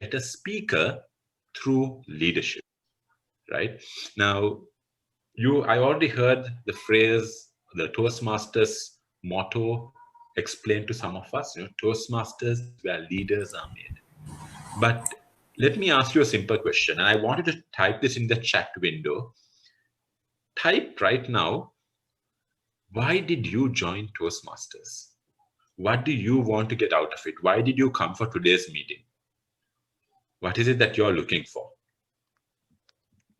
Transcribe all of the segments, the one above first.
better speaker through leadership, right? Now, I already heard the phrase, the Toastmasters motto explained to some of us, Toastmasters where leaders are made. But let me ask you a simple question. And I wanted to type this in the chat window. Type right now, why did you join Toastmasters? What do you want to get out of it? Why did you come for today's meeting? What is it that you're looking for?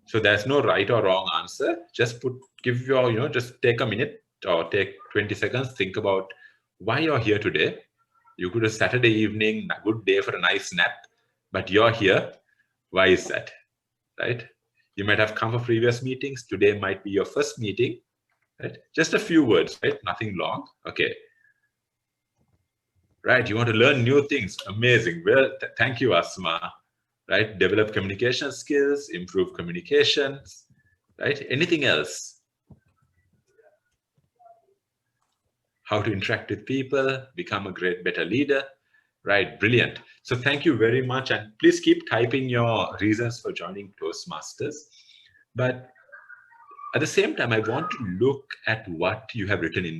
So there's no right or wrong answer. Just just take a minute or take 20 seconds, think about why you're here today. You could have Saturday evening, a good day for a nice nap, but you're here. Why is that, right? You might have come for previous meetings. Today might be your first meeting, right? Just a few words, right? Nothing long. Okay. Right, you want to learn new things. Amazing. Well, thank you, Asma. Right, develop communication skills, improve communications, right? Anything else? How to interact with people, become a better leader, right? Brilliant. So thank you very much. And please keep typing your reasons for joining Toastmasters. But at the same time, I want to look at what you have written in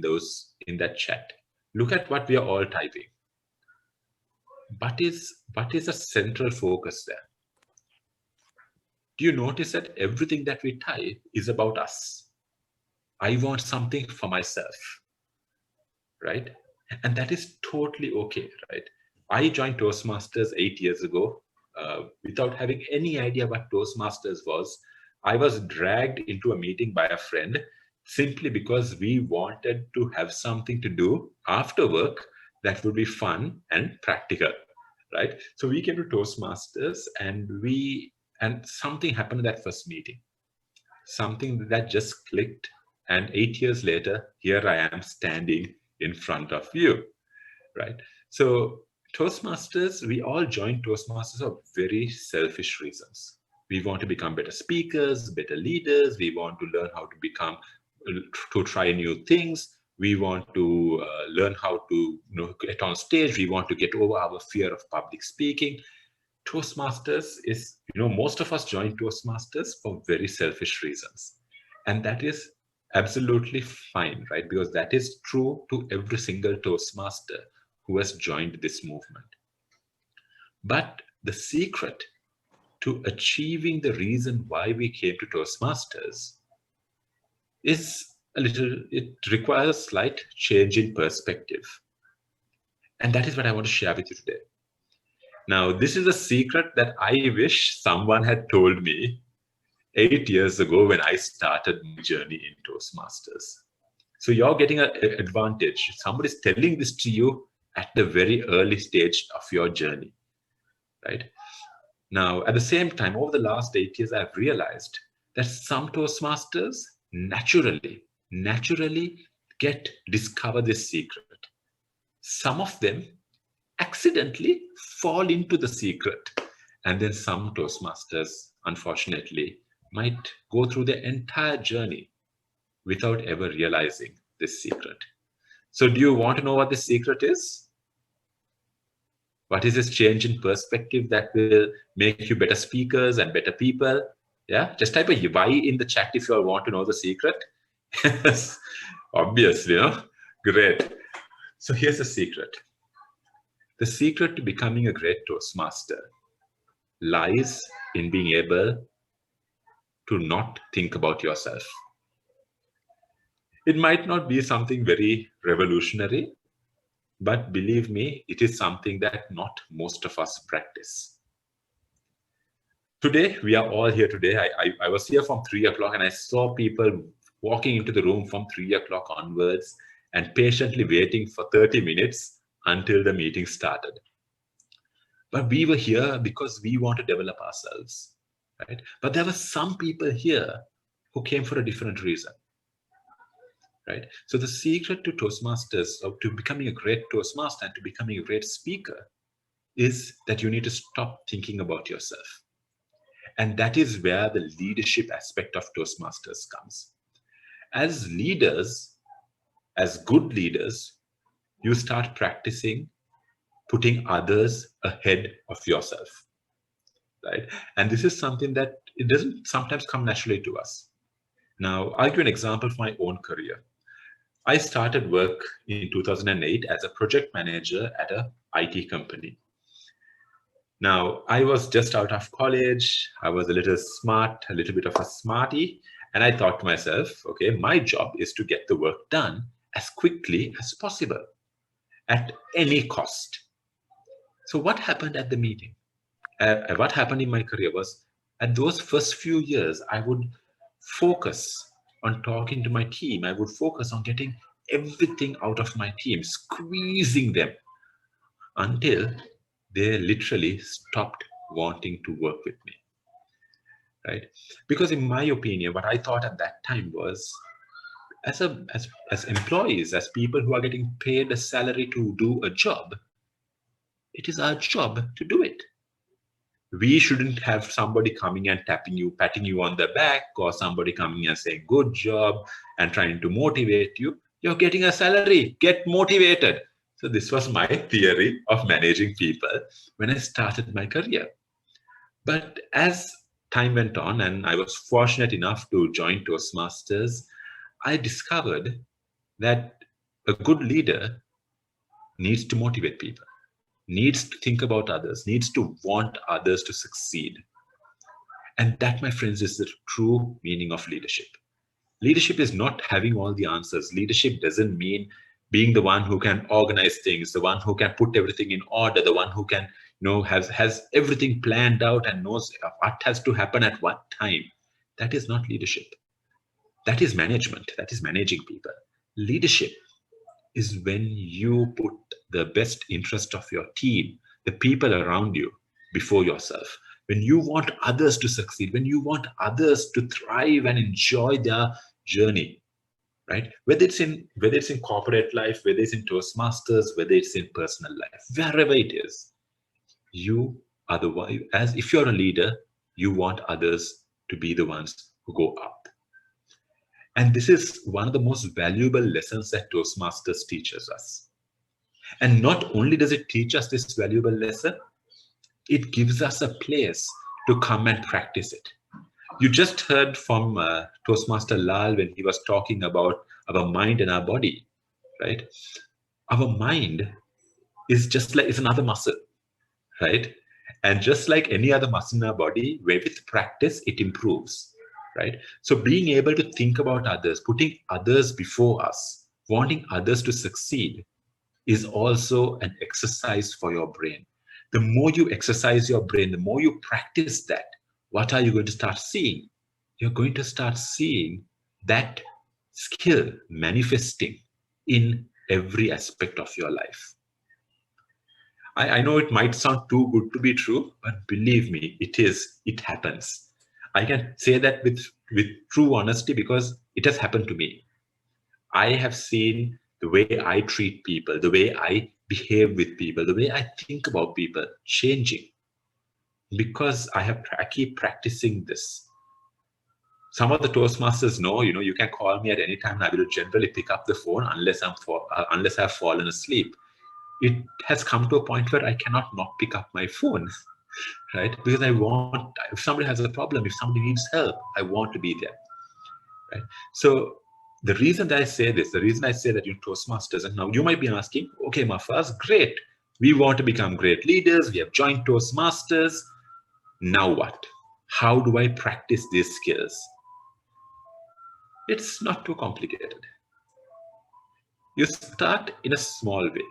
that chat. Look at what we are all typing. What is a central focus there? Do you notice that everything that we type is about us? I want something for myself, right? And that is totally okay, right? I joined Toastmasters 8 years ago without having any idea what Toastmasters was. I was dragged into a meeting by a friend simply because we wanted to have something to do after work that would be fun and practical, right? So we came to Toastmasters and something happened in that first meeting. Something that just clicked, and 8 years later, here I am standing in front of you, right? So Toastmasters, we all join Toastmasters for very selfish reasons. We want to become better speakers, better leaders. We want to learn how to try new things. We want to learn how to get on stage. We want to get over our fear of public speaking. Toastmasters is, most of us join Toastmasters for very selfish reasons. And that is absolutely fine, right? Because that is true to every single Toastmaster who has joined this movement. But the secret to achieving the reason why we came to Toastmasters it requires a slight change in perspective. And that is what I want to share with you today. Now, this is a secret that I wish someone had told me 8 years ago when I started my journey in Toastmasters. So you're getting an advantage. Somebody's telling this to you at the very early stage of your journey, right? Now, at the same time, over the last 8 years, I've realized that some Toastmasters naturally discover this secret. Some of them accidentally fall into the secret. And then some Toastmasters, unfortunately, might go through the entire journey without ever realizing this secret. So do you want to know what this secret is? What is this change in perspective that will make you better speakers and better people? Yeah, just type a Y in the chat if you all want to know the secret. Yes, obviously, Great. So here's the secret. The secret to becoming a great Toastmaster lies in being able to not think about yourself. It might not be something very revolutionary, but believe me, it is something that not most of us practice. Today, we are all here today. I was here from 3 o'clock and I saw people walking into the room from 3 o'clock onwards and patiently waiting for 30 minutes until the meeting started. But we were here because we want to develop ourselves, right? But there were some people here who came for a different reason, right? So the secret to Toastmasters, or to becoming a great Toastmaster and to becoming a great speaker, is that you need to stop thinking about yourself. And that is where the leadership aspect of Toastmasters comes. As leaders, as good leaders, you start practicing putting others ahead of yourself. right? And this is something that it doesn't sometimes come naturally to us. Now, I'll give an example for my own career. I started work in 2008 as a project manager at a IT company. Now, I was just out of college. I was a little smart, a little bit of a smarty. And I thought to myself, okay, my job is to get the work done as quickly as possible at any cost. So what happened at the meeting? What happened in my career was at those first few years, I would focus on talking to my team. I would focus on getting everything out of my team, squeezing them until they literally stopped wanting to work with me, right? Because in my opinion, what I thought at that time was, as employees, as people who are getting paid a salary to do a job, it is our job to do it. We shouldn't have somebody coming and patting you on the back, or somebody coming and saying good job and trying to motivate you. You're getting a salary, get motivated. So this was my theory of managing people when I started my career. But as time went on and I was fortunate enough to join Toastmasters, I discovered that a good leader needs to motivate people, needs to think about others, needs to want others to succeed. And that, my friends, is the true meaning of leadership. Leadership is not having all the answers. Leadership doesn't mean being the one who can organize things, the one who can put everything in order, the one who can, has everything planned out and knows what has to happen at what time. That is not leadership. That is management. That is managing people. Leadership is when you put the best interest of your team, the people around you, before yourself. When you want others to succeed, when you want others to thrive and enjoy their journey, right? Whether it's in corporate life, whether it's in Toastmasters, whether it's in personal life, wherever it is, you are the one. As if you're a leader, you want others to be the ones who go up. And this is one of the most valuable lessons that Toastmasters teaches us. And not only does it teach us this valuable lesson, it gives us a place to come and practice it. You just heard from Toastmaster Lal when he was talking about our mind and our body, right? Our mind is just like, it's another muscle, right? And just like any other muscle in our body, where with practice, it improves, right? So being able to think about others, putting others before us, wanting others to succeed is also an exercise for your brain. The more you exercise your brain, the more you practice that, what are you going to start seeing? You're going to start seeing that skill manifesting in every aspect of your life. I know it might sound too good to be true, but believe me, it is. It happens. I can say that with true honesty because it has happened to me. I have seen the way I treat people, the way I behave with people, the way I think about people changing because I keep practicing this. Some of the Toastmasters know, you can call me at any time. I will generally pick up the phone unless I've fallen asleep. It has come to a point where I cannot not pick up my phone, right? Because if somebody has a problem, if somebody needs help, I want to be there, right? So the reason that I say this, the reason I say that you're Toastmasters, and now you might be asking, okay, Mafaz, great. We want to become great leaders. We have joined Toastmasters. Now what? How do I practice these skills? It's not too complicated. You start in a small way.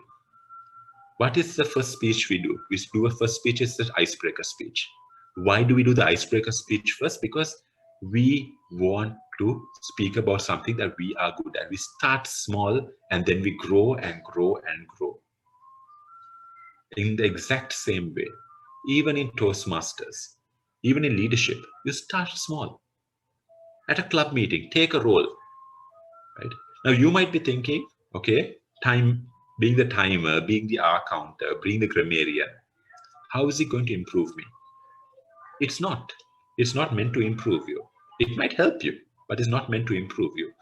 What is the first speech we do? We do a first speech, is the icebreaker speech. Why do we do the icebreaker speech first? Because we want to speak about something that we are good at. We start small and then we grow and grow and grow. In the exact same way, even in Toastmasters, even in leadership, you start small. At a club meeting, take a role, right? Now you might be thinking, okay, being the timer, being the hour counter, being the grammarian, how is it going to improve me? It's not. It's not meant to improve you. It might help you, but it's not meant to improve you.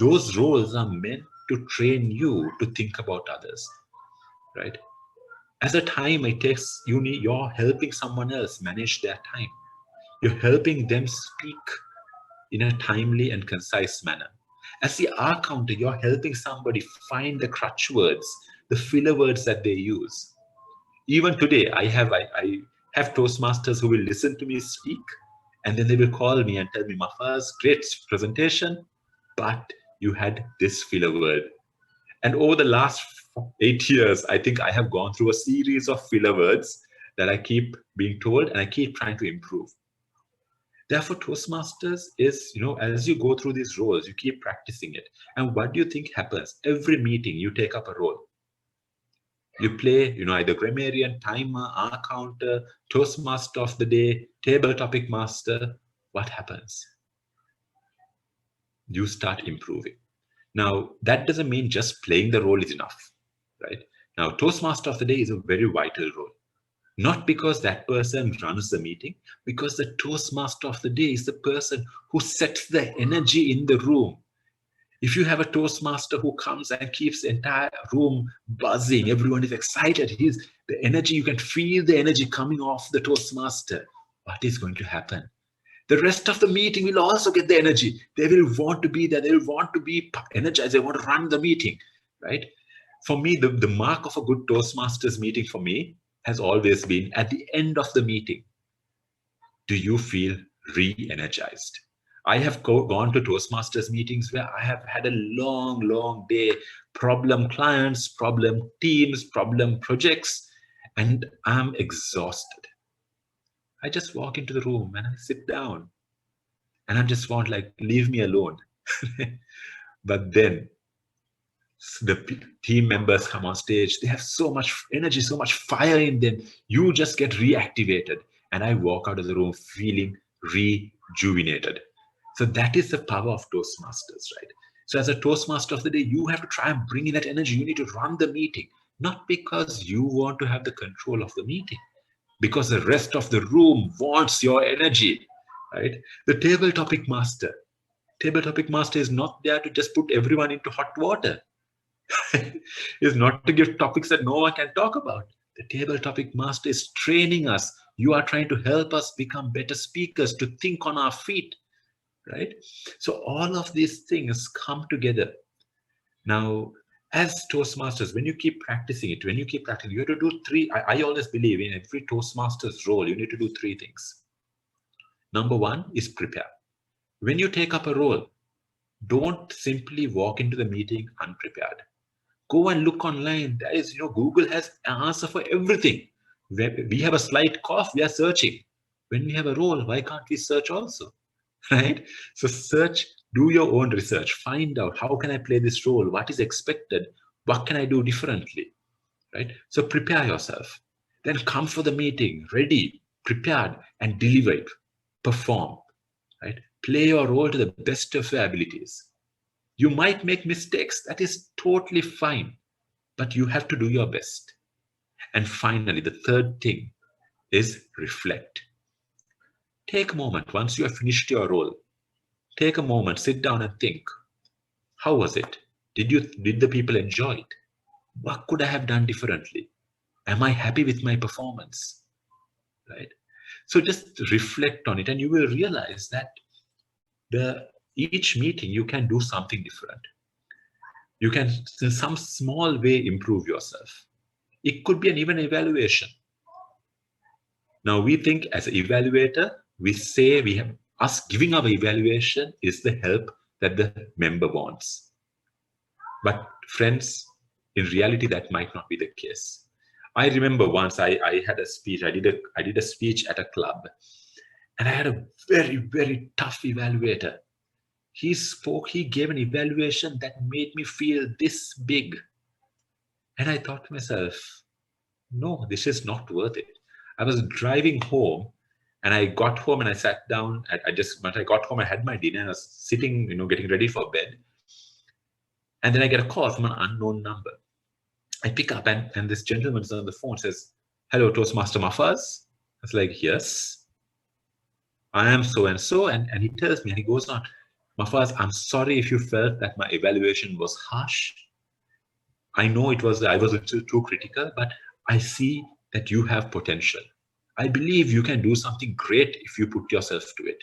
Those roles are meant to train you to think about others, right? As a time it takes, you're helping someone else manage their time. You're helping them speak in a timely and concise manner. As the R counter, you're helping somebody find the crutch words, the filler words that they use. Even today, I have Toastmasters who will listen to me speak, and then they will call me and tell me, Mafaz, great presentation, but you had this filler word. And over the last 8 years, I think I have gone through a series of filler words that I keep being told, and I keep trying to improve. Therefore, Toastmasters is, as you go through these roles, you keep practicing it. And what do you think happens? Every meeting, you take up a role. You play, either grammarian, timer, R counter, Toastmaster of the day, table topic master. What happens? You start improving. Now, that doesn't mean just playing the role is enough, right? Now, Toastmaster of the day is a very vital role. Not because that person runs the meeting, because the Toastmaster of the day is the person who sets the energy in the room. If you have a Toastmaster who comes and keeps the entire room buzzing, everyone is excited, the energy, you can feel the energy coming off the Toastmaster. What is going to happen? The rest of the meeting will also get the energy. They will want to be there. They will want to be energized. They want to run the meeting, right? For me, the mark of a good Toastmasters meeting for me has always been at the end of the meeting. Do you feel re-energized? I have gone to Toastmasters meetings where I have had a long, long day, problem clients, problem teams, problem projects, and I'm exhausted. I just walk into the room and I sit down and I just want, like, leave me alone. But then the team members come on stage, they have so much energy, so much fire in them. You just get reactivated. And I walk out of the room feeling rejuvenated. So that is the power of Toastmasters, right? So as a Toastmaster of the day, you have to try and bring in that energy. You need to run the meeting, not because you want to have the control of the meeting, because the rest of the room wants your energy, right? The table topic master is not there to just put everyone into hot water. Is not to give topics that no one can talk about. The table topic master is training us. You are trying to help us become better speakers, to think on our feet, right? So all of these things come together. Now, as Toastmasters, when you keep practicing it, you have to do three. I always believe in every Toastmasters role, you need to do three things. Number one is prepare. When you take up a role, don't simply walk into the meeting unprepared. Go and look online. There is, Google has an answer for everything. We have a slight cough, we are searching. When we have a role, why can't we search also? Right? So search, do your own research, find out how can I play this role, what is expected, what can I do differently, right? So prepare yourself. Then come for the meeting, ready, prepared, and deliver it, perform, right? Play your role to the best of your abilities. You might make mistakes, that is totally fine, but you have to do your best. And finally, the third thing is reflect. Take a moment once you have finished your role. Take a moment, sit down and think. How was it? Did the people enjoy it? What could I have done differently? Am I happy with my performance? Right? So just reflect on it and you will realize that each meeting you can do something different. You can, in some small way, improve yourself. It could be an even evaluation. Now we think as an evaluator, we say us giving our evaluation is the help that the member wants. But friends, in reality, that might not be the case. I remember once I had a speech, I did a speech at a club, and I had a very, very tough evaluator. He gave an evaluation that made me feel this big. And I thought to myself, no, this is not worth it. I was driving home and I got home and I sat down. When I got home, I had my dinner and I was sitting, getting ready for bed. And then I get a call from an unknown number. I pick up and this gentleman is on the phone, says, "Hello, Toastmaster Mafaz." I was like, "Yes, I am so-and-so." And he tells me, and he goes on, "Mafaz, I'm sorry if you felt that my evaluation was harsh. I know I was too critical, but I see that you have potential. I believe you can do something great if you put yourself to it.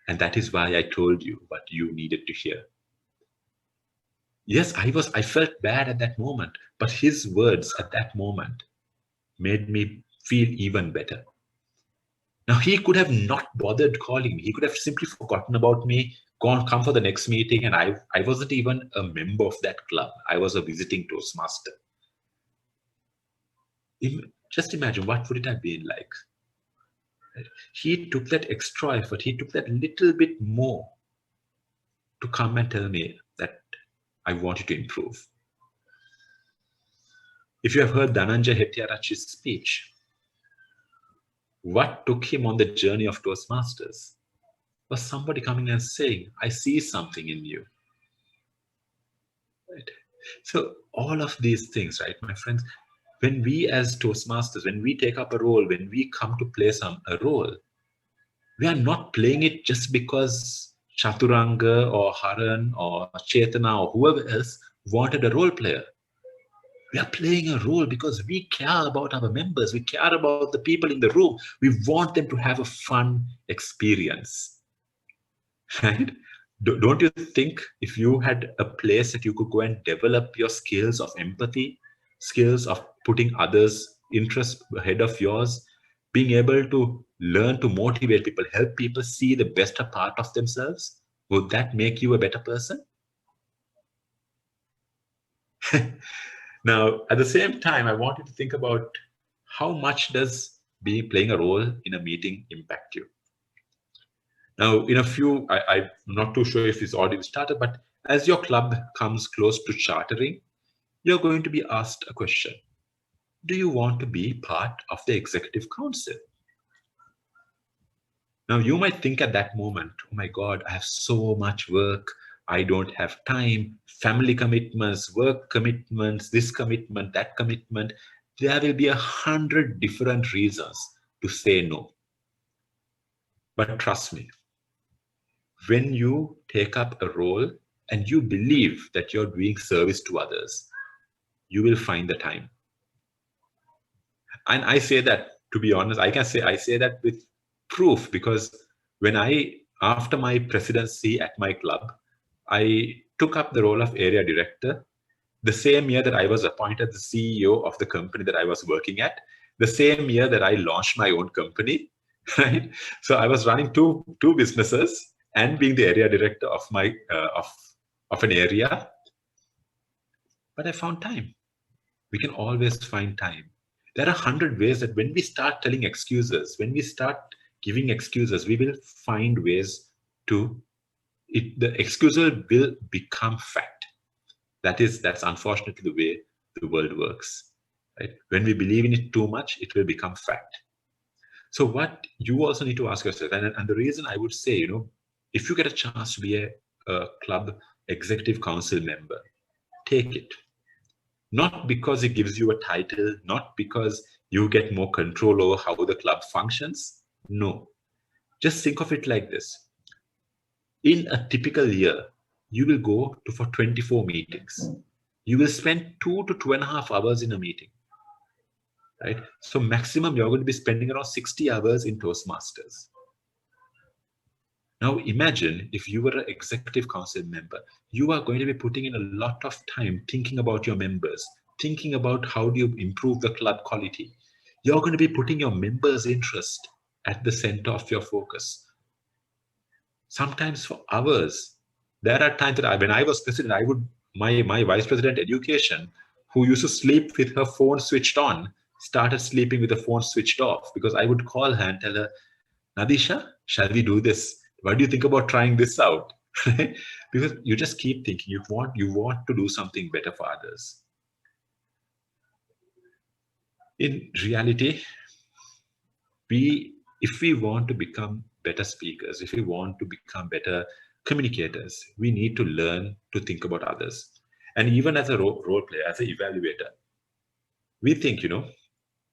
And that is why I told you what you needed to hear. Yes, I felt bad at that moment, but his words at that moment made me feel even better. Now, he could have not bothered calling me. He could have simply forgotten about me, come for the next meeting, and I wasn't even a member of that club. I was a visiting Toastmaster. Just imagine, what would it have been like? He took that extra effort. He took that little bit more to come and tell me that I want you to improve. If you have heard Dhananjay Hettiarachchi's speech, what took him on the journey of Toastmasters was somebody coming and saying, I see something in you. Right? So all of these things, right, my friends, when we as Toastmasters, when we take up a role, when we come to play a role, we are not playing it just because Chaturanga or Haran or Chetana or whoever else wanted a role player. We are playing a role because we care about our members. We care about the people in the room. We want them to have a fun experience. Right? Don't you think if you had a place that you could go and develop your skills of empathy, skills of putting others' interests ahead of yours, being able to learn to motivate people, help people see the best part of themselves, would that make you a better person? Now, at the same time, I want you to think about how much does playing a role in a meeting impact you? Now, in a few, I'm not too sure if it's already started, but as your club comes close to chartering, you're going to be asked a question. Do you want to be part of the executive council? Now, you might think at that moment, oh my God, I have so much work. I don't have time, family commitments, work commitments, this commitment, that commitment. There will be 100 different reasons to say no. But trust me, when you take up a role and you believe that you're doing service to others, you will find the time. And I say that, to be honest, I say that with proof, because when after my presidency at my club, I took up the role of area director the same year that I was appointed the CEO of the company that I was working at, the same year that I launched my own company, right? So I was running two businesses and being the area director of my of an area, but I found time. We can always find time. There are 100 ways that when we start telling excuses, when we start giving excuses, we will find ways to the excuse will become fact. That's unfortunately the way the world works. Right? When we believe in it too much, it will become fact. So what you also need to ask yourself, and the reason I would say, if you get a chance to be a club executive council member, take it. Not because it gives you a title, not because you get more control over how the club functions. No. Just think of it like this. In a typical year, you will go for 24 meetings. You will spend 2 to 2.5 hours in a meeting. Right? So maximum, you're going to be spending around 60 hours in Toastmasters. Now imagine if you were an executive council member, you are going to be putting in a lot of time thinking about your members, thinking about how do you improve the club quality. You're going to be putting your members' interest at the center of your focus. Sometimes for hours. There are times that when I was president, my vice president education, who used to sleep with her phone switched on, started sleeping with the phone switched off, because I would call her and tell her, Nadisha, shall we do this? What do you think about trying this out? Because you just keep thinking you want to do something better for others. In reality, if we want to become better speakers, if we want to become better communicators, we need to learn to think about others. And even as a role player, as an evaluator, we think,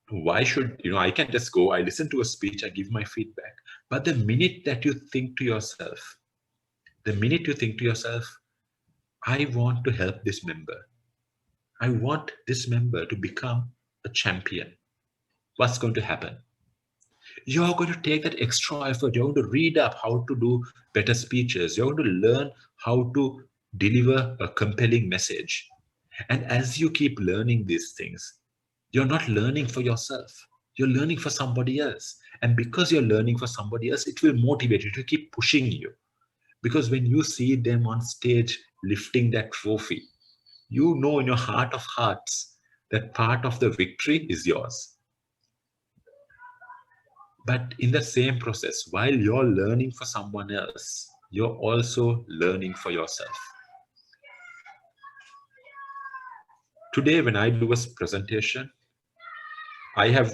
why should, I can just go, I listen to a speech, I give my feedback. But the minute that you think to yourself, I want to help this member, I want this member to become a champion. What's going to happen? You're going to take that extra effort. You're going to read up how to do better speeches. You're going to learn how to deliver a compelling message. And as you keep learning these things, you're not learning for yourself. You're learning for somebody else. And because you're learning for somebody else, it will motivate you to keep pushing you. Because when you see them on stage lifting that trophy, you know in your heart of hearts that part of the victory is yours. But in the same process, while you're learning for someone else, you're also learning for yourself. Today, when I do a presentation, I have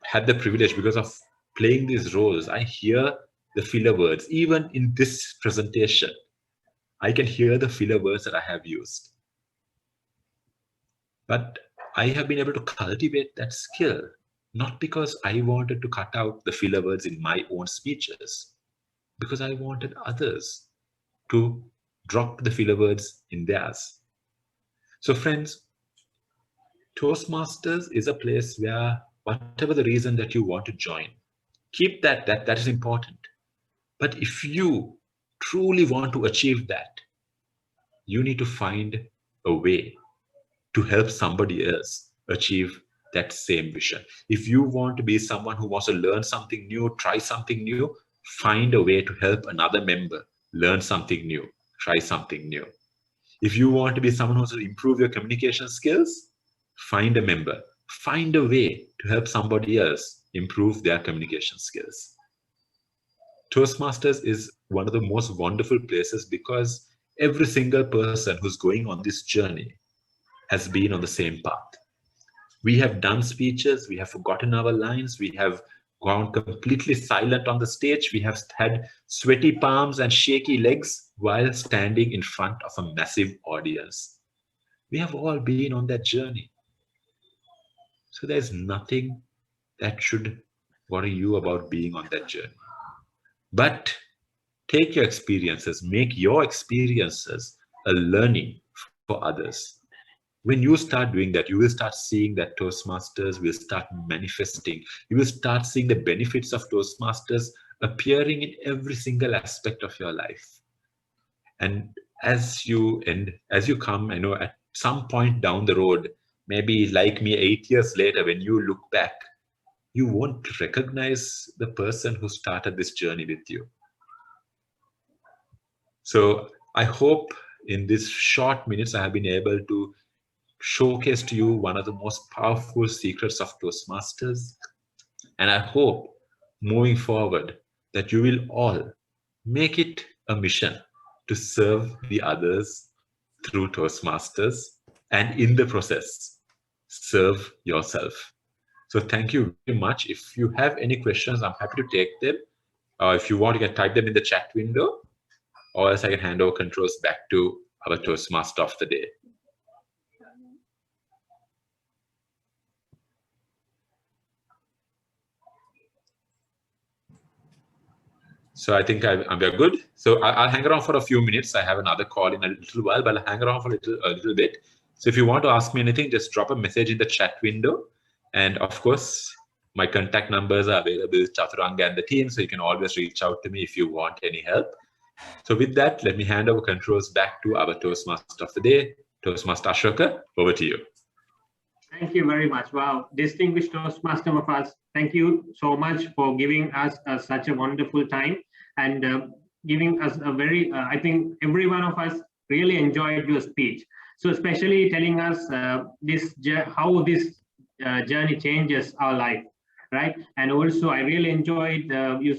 had the privilege, because of playing these roles, I hear the filler words. Even in this presentation, I can hear the filler words that I have used. But I have been able to cultivate that skill, not because I wanted to cut out the filler words in my own speeches, because I wanted others to drop the filler words in theirs. So friends, Toastmasters is a place where whatever the reason that you want to join, keep that is important. But if you truly want to achieve that, you need to find a way to help somebody else achieve that same vision. If you want to be someone who wants to learn something new, try something new, find a way to help another member learn something new, try something new. If you want to be someone who wants to improve your communication skills, find a member, find a way to help somebody else improve their communication skills. Toastmasters is one of the most wonderful places because every single person who's going on this journey has been on the same path. We have done speeches, we have forgotten our lines, we have gone completely silent on the stage, we have had sweaty palms and shaky legs while standing in front of a massive audience. We have all been on that journey. So there's nothing that should worry you about being on that journey. But take your experiences, make your experiences a learning for others. When you start doing that, you will start seeing that Toastmasters will start manifesting. You will start seeing the benefits of Toastmasters appearing in every single aspect of your life. And as you come, I know at some point down the road, maybe like me 8 years later, when you look back, you won't recognize the person who started this journey with you. So I hope in these short minutes I have been able to showcase to you one of the most powerful secrets of Toastmasters. And I hope moving forward that you will all make it a mission to serve the others through Toastmasters, and in the process, serve yourself. So thank you very much. If you have any questions, I'm happy to take them. If you want, you can type them in the chat window, or else I can hand over controls back to our Toastmaster of the day. So I think we're good. So I'll hang around for a few minutes. I have another call in a little while, but I'll hang around for a little bit. So if you want to ask me anything, just drop a message in the chat window. And of course, my contact numbers are available with Chaturanga and the team, so you can always reach out to me if you want any help. So with that, let me hand over controls back to our Toastmaster of the day, Toastmaster Ashoka. Over to you. Thank you very much. Wow, distinguished Toastmaster Mafaz, thank you so much for giving us such a wonderful time and giving us a very, I think every one of us really enjoyed your speech. So especially telling us how this journey changes our life, right? And also I really enjoyed you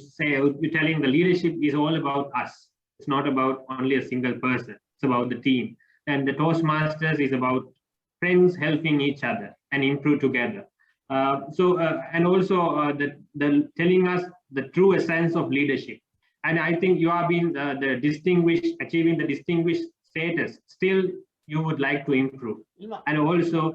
telling the leadership is all about us. It's not about only a single person, it's about the team. And the Toastmasters is about friends helping each other and improve together. And also the telling us the true essence of leadership. And I think you have been achieving the distinguished status. Still, you would like to improve. And also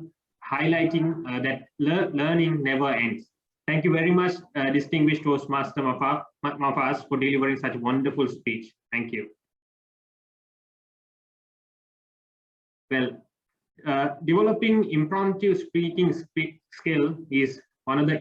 highlighting that learning never ends. Thank you very much, distinguished Toastmaster Mafaz, for delivering such a wonderful speech. Thank you. Well, developing impromptu speaking skill is one of the